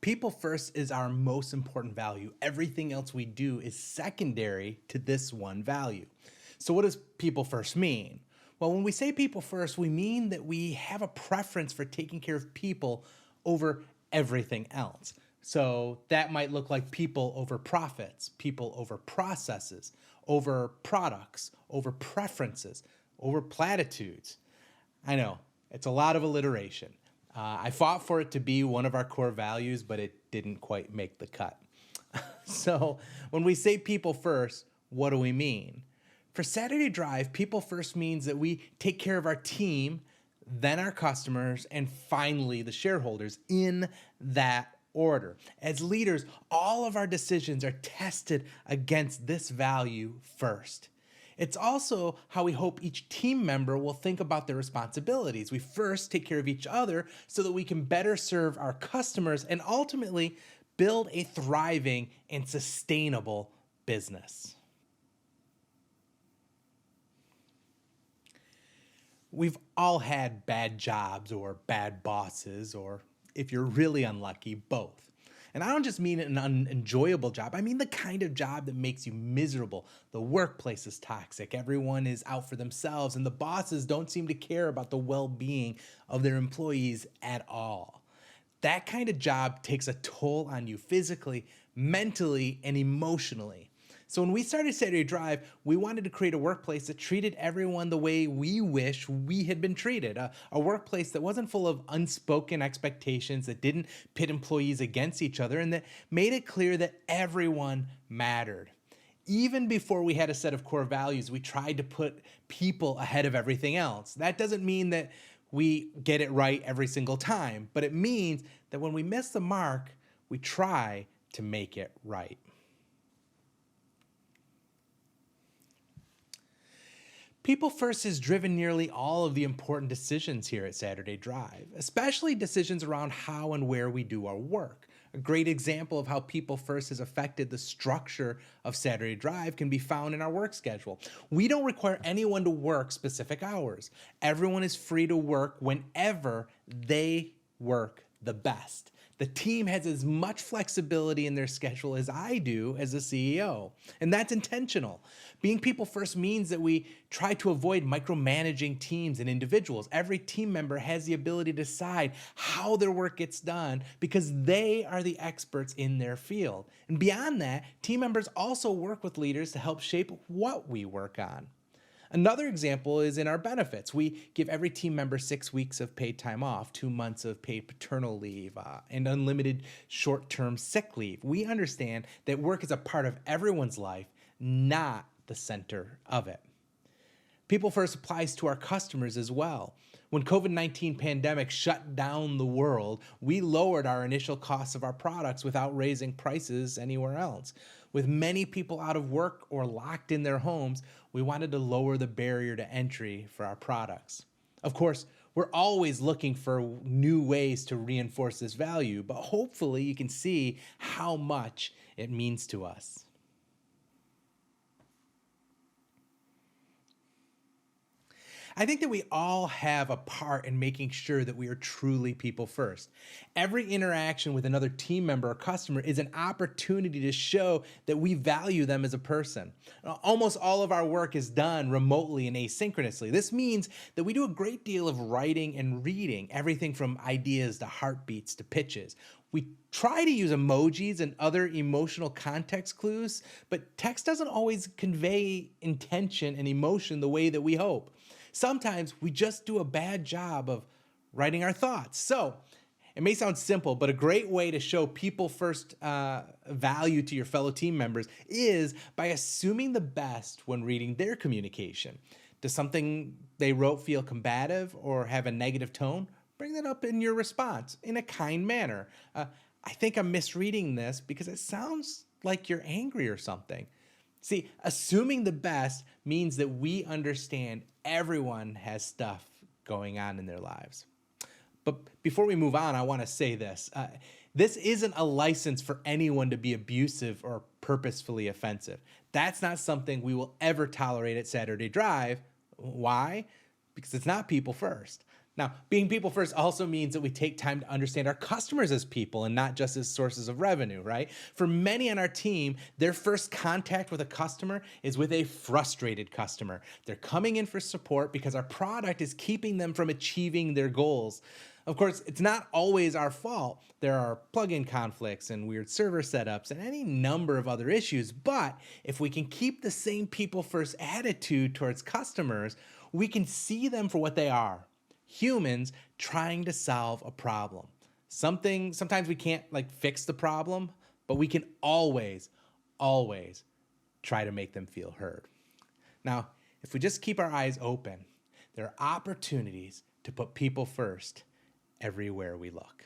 People first is our most important value. Everything else we do is secondary to this one value. So, what does people first mean? Well, when we say people first, we mean that we have a preference for taking care of people over everything else. So, that might look like people over profits, people over processes, over products, over preferences, over platitudes. I know, it's a lot of alliteration. I fought for it to be one of our core values, but it didn't quite make the cut. So when we say people first, what do we mean? For Saturday Drive, people first means that we take care of our team, then our customers, and finally the shareholders in that order. As leaders, all of our decisions are tested against this value first. It's also how we hope each team member will think about their responsibilities. We first take care of each other so that we can better serve our customers and ultimately build a thriving and sustainable business. We've all had bad jobs or bad bosses, or if you're really unlucky, both. And I don't just mean an unenjoyable job. I mean the kind of job that makes you miserable. The workplace is toxic. Everyone is out for themselves, and the bosses don't seem to care about the well-being of their employees at all. That kind of job takes a toll on you physically, mentally, and emotionally. So when we started Saturday Drive, we wanted to create a workplace that treated everyone the way we wish we had been treated. A workplace that wasn't full of unspoken expectations, that didn't pit employees against each other, and that made it clear that everyone mattered. Even before we had a set of core values, we tried to put people ahead of everything else. That doesn't mean that we get it right every single time, but it means that when we miss the mark, we try to make it right. People First has driven nearly all of the important decisions here at Saturday Drive, especially decisions around how and where we do our work. A great example of how People First has affected the structure of Saturday Drive can be found in our work schedule. We don't require anyone to work specific hours. Everyone is free to work whenever they work the best. The team has as much flexibility in their schedule as I do as a CEO, and that's intentional. Being people first means that we try to avoid micromanaging teams and individuals. Every team member has the ability to decide how their work gets done because they are the experts in their field. And beyond that, team members also work with leaders to help shape what we work on. Another example is in our benefits. We give every team member 6 weeks of paid time off, 2 months of paid paternal leave, and unlimited short-term sick leave. We understand that work is a part of everyone's life, not the center of it. People First applies to our customers as well. When COVID-19 pandemic shut down the world, we lowered our initial costs of our products without raising prices anywhere else. With many people out of work or locked in their homes, we wanted to lower the barrier to entry for our products. Of course, we're always looking for new ways to reinforce this value, but hopefully you can see how much it means to us. I think that we all have a part in making sure that we are truly people first. Every interaction with another team member or customer is an opportunity to show that we value them as a person. Almost all of our work is done remotely and asynchronously. This means that we do a great deal of writing and reading, everything from ideas to heartbeats to pitches. We try to use emojis and other emotional context clues, but text doesn't always convey intention and emotion the way that we hope. Sometimes we just do a bad job of writing our thoughts. So it may sound simple, but a great way to show people first value to your fellow team members is by assuming the best when reading their communication. Does something they wrote feel combative or have a negative tone? Bring that up in your response in a kind manner. I think I'm misreading this because it sounds like you're angry or something. See, assuming the best means that we understand everyone has stuff going on in their lives. But before we move on, I want to say this. This isn't a license for anyone to be abusive or purposefully offensive. That's not something we will ever tolerate at Saturday Drive. Why? Because it's not people first. Now, being people first also means that we take time to understand our customers as people and not just as sources of revenue, right? For many on our team, their first contact with a customer is with a frustrated customer. They're coming in for support because our product is keeping them from achieving their goals. Of course, it's not always our fault. There are plugin conflicts and weird server setups and any number of other issues. But if we can keep the same people first attitude towards customers, we can see them for what they are: humans trying to solve a problem. Sometimes we can't like fix the problem, but we can always try to make them feel heard. Now, if we just keep our eyes open, there are opportunities to put people first everywhere we look.